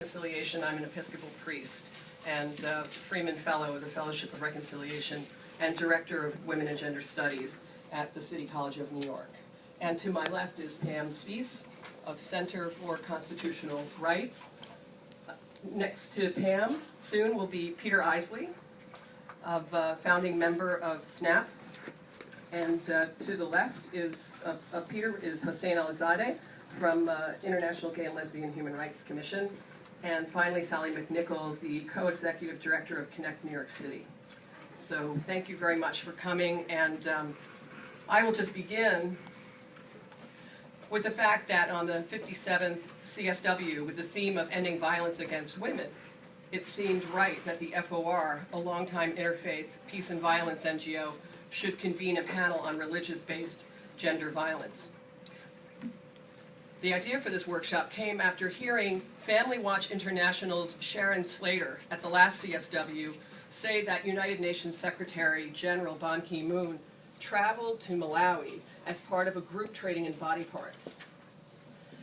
Reconciliation. I'm an Episcopal priest and Freeman Fellow of the Fellowship of Reconciliation and Director of Women and Gender Studies at the City College of New York. And to my left is Pam Spies of Center for Constitutional Rights. Next to Pam soon will be Peter Isley, founding member of SNAP. And to the left is Peter is Hossein Alizadeh from International Gay and Lesbian Human Rights Commission. And finally, Sally McNichol, the co-executive director of CONNECT New York City. So thank you very much for coming. And I will just begin with the fact that on the 57th CSW, with the theme of ending violence against women, it seemed right that the FOR, a longtime interfaith peace and violence NGO, should convene a panel on religious-based gender violence. The idea for this workshop came after hearing Family Watch International's Sharon Slater at the last CSW say that United Nations Secretary General Ban Ki-moon traveled to Malawi as part of a group trading in body parts.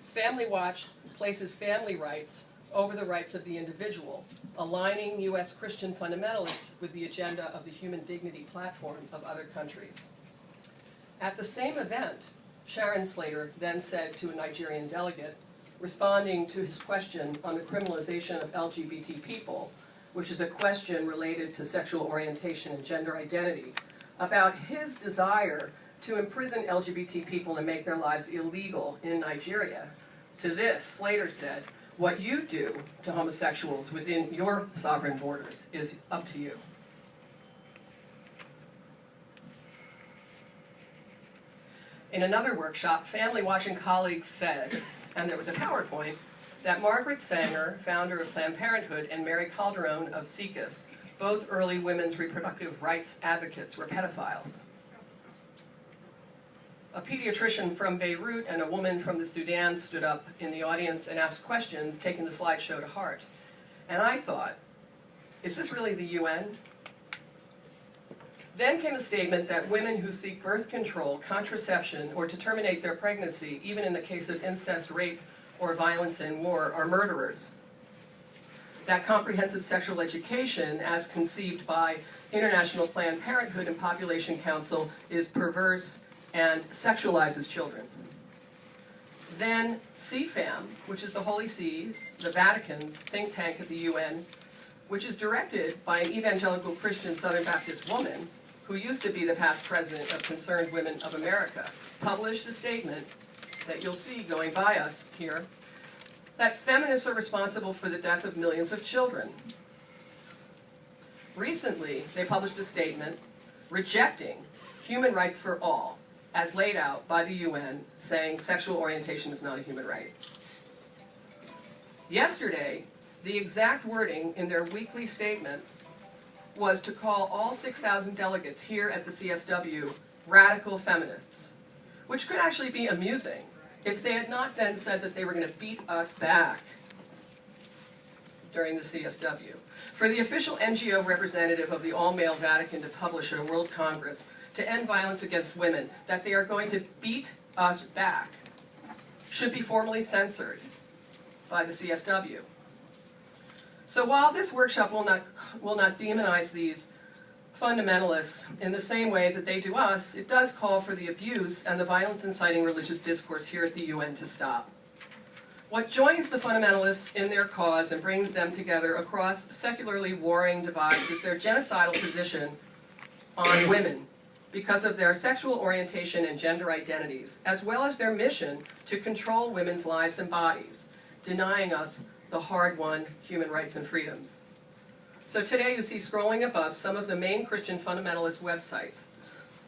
Family Watch places family rights over the rights of the individual, aligning U.S. Christian fundamentalists with the agenda of the human dignity platform of other countries. At the same event, Sharon Slater then said to a Nigerian delegate, responding to his question on the criminalization of LGBT people, which is a question related to sexual orientation and gender identity, about his desire to imprison LGBT people and make their lives illegal in Nigeria. To this, Slater said, "What you do to homosexuals within your sovereign borders is up to you." In another workshop, Family Watching colleagues said, and there was a PowerPoint, that Margaret Sanger, founder of Planned Parenthood, and Mary Calderon of SICUS, both early women's reproductive rights advocates, were pedophiles. A pediatrician from Beirut and a woman from the Sudan stood up in the audience and asked questions, taking the slideshow to heart. And I thought, is this really the UN? Then came a statement that women who seek birth control, contraception, or to terminate their pregnancy, even in the case of incest, rape, or violence in war, are murderers. That comprehensive sexual education, as conceived by International Planned Parenthood and Population Council, is perverse and sexualizes children. Then CFAM, which is the Holy See's, the Vatican's think tank at the UN, which is directed by an evangelical Christian Southern Baptist woman who used to be the past president of Concerned Women of America, published a statement that you'll see going by us here, that feminists are responsible for the death of millions of children. Recently, they published a statement rejecting human rights for all, as laid out by the UN, saying sexual orientation is not a human right. Yesterday, the exact wording in their weekly statement was to call all 6,000 delegates here at the CSW radical feminists, which could actually be amusing if they had not then said that they were going to beat us back during the CSW. For the official NGO representative of the all-male Vatican to publish at a World Congress to end violence against women that they are going to beat us back should be formally censored by the CSW. So while this workshop will not demonize these fundamentalists in the same way that they do us, it does call for the abuse and the violence inciting religious discourse here at the UN to stop. What joins the fundamentalists in their cause and brings them together across secularly warring divides is their genocidal position on women because of their sexual orientation and gender identities, as well as their mission to control women's lives and bodies, denying us the hard-won human rights and freedoms. So today you see scrolling above some of the main Christian fundamentalist websites.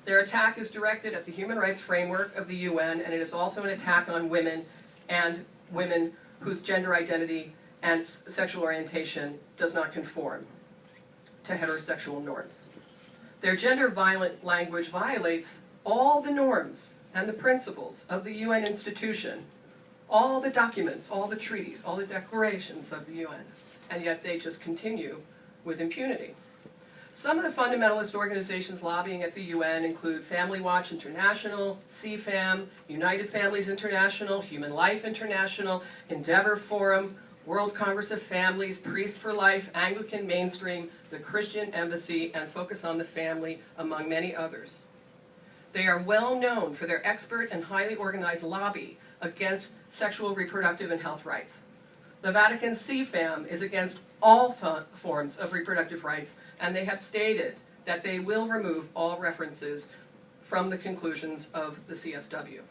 Their attack is directed at the human rights framework of the UN, and it is also an attack on women and women whose gender identity and sexual orientation does not conform to heterosexual norms. Their gender-violent language violates all the norms and the principles of the UN institution, all the documents, all the treaties, all the declarations of the UN, and yet they just continue with impunity. Some of the fundamentalist organizations lobbying at the UN include Family Watch International, CFAM, United Families International, Human Life International, Endeavor Forum, World Congress of Families, Priests for Life, Anglican Mainstream, the Christian Embassy, and Focus on the Family, among many others. They are well known for their expert and highly organized lobby against sexual, reproductive, and health rights. The Vatican CFAM is against all forms of reproductive rights, and they have stated that they will remove all references from the conclusions of the CSW.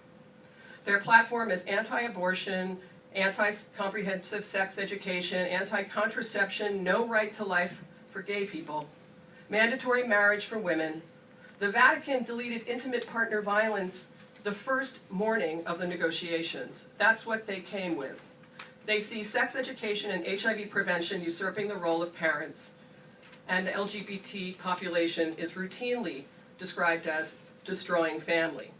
Their platform is anti-abortion, anti-comprehensive sex education, anti-contraception, no right to life for gay people, mandatory marriage for women. The Vatican deleted intimate partner violence the first morning of the negotiations. That's what they came with. They see sex education and HIV prevention usurping the role of parents, and the LGBT population is routinely described as destroying family.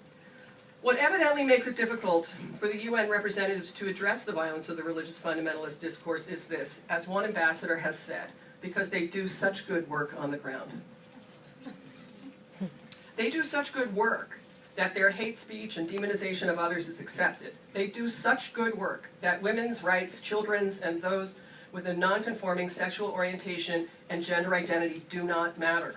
What evidently makes it difficult for the UN representatives to address the violence of the religious fundamentalist discourse is this, as one ambassador has said, because they do such good work on the ground. They do such good work that their hate speech and demonization of others is accepted. They do such good work that women's rights, children's, and those with a non-conforming sexual orientation and gender identity do not matter.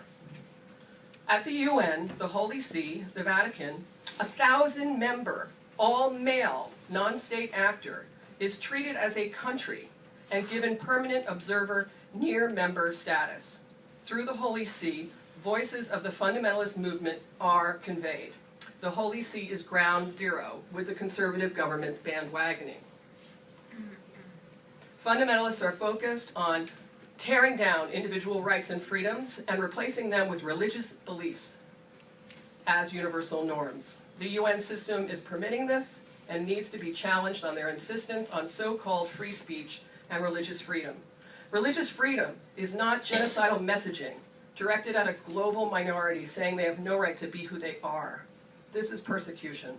At the UN, the Holy See, the Vatican, a 1,000-member, all-male, non-state actor is treated as a country and given permanent observer near-member status. Through the Holy See, voices of the fundamentalist movement are conveyed. The Holy See is ground zero with the conservative government's bandwagoning. Fundamentalists are focused on tearing down individual rights and freedoms and replacing them with religious beliefs as universal norms. The UN system is permitting this and needs to be challenged on their insistence on so-called free speech and religious freedom. Religious freedom is not genocidal messaging directed at a global minority saying they have no right to be who they are. This is persecution.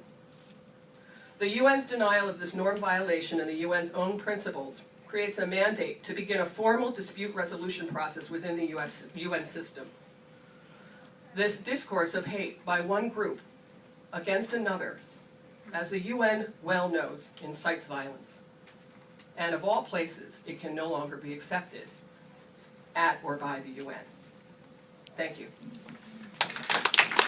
The UN's denial of this norm violation and the UN's own principles creates a mandate to begin a formal dispute resolution process within the UN system. This discourse of hate by one group against another, as the UN well knows, incites violence. And of all places, it can no longer be accepted at or by the UN. Thank you.